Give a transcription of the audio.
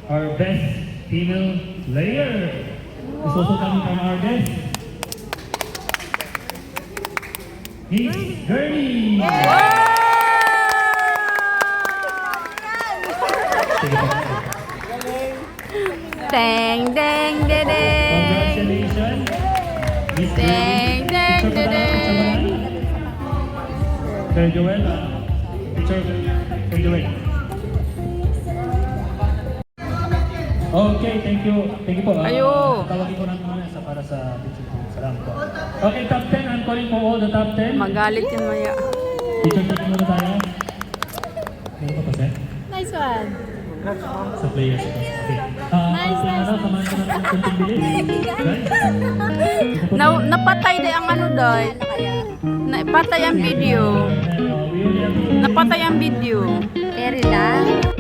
our best female player. Is also coming from our guest, Miss Gurney. Deng, deng, deng, deng. Congratulations, Miss Deng, deng, Gurney. deng, deng. Sir Joel, picture, Sir Joel. Okay, thank you. Thank you po. Ayo. Tawagin ko lang muna para sa picture po. Salamat po. Okay, top 10. I'm calling for all the top 10. Magalit yun maya. Picture taking muna tayo. Meron pa pa, sir? Nice one. Sa players ito. Okay. Nice, nice, Samahan ko na ng kunting bilis. Right? Napatay na ang ano dahil. Napatay ang video. Napatay ang video. Eri lang.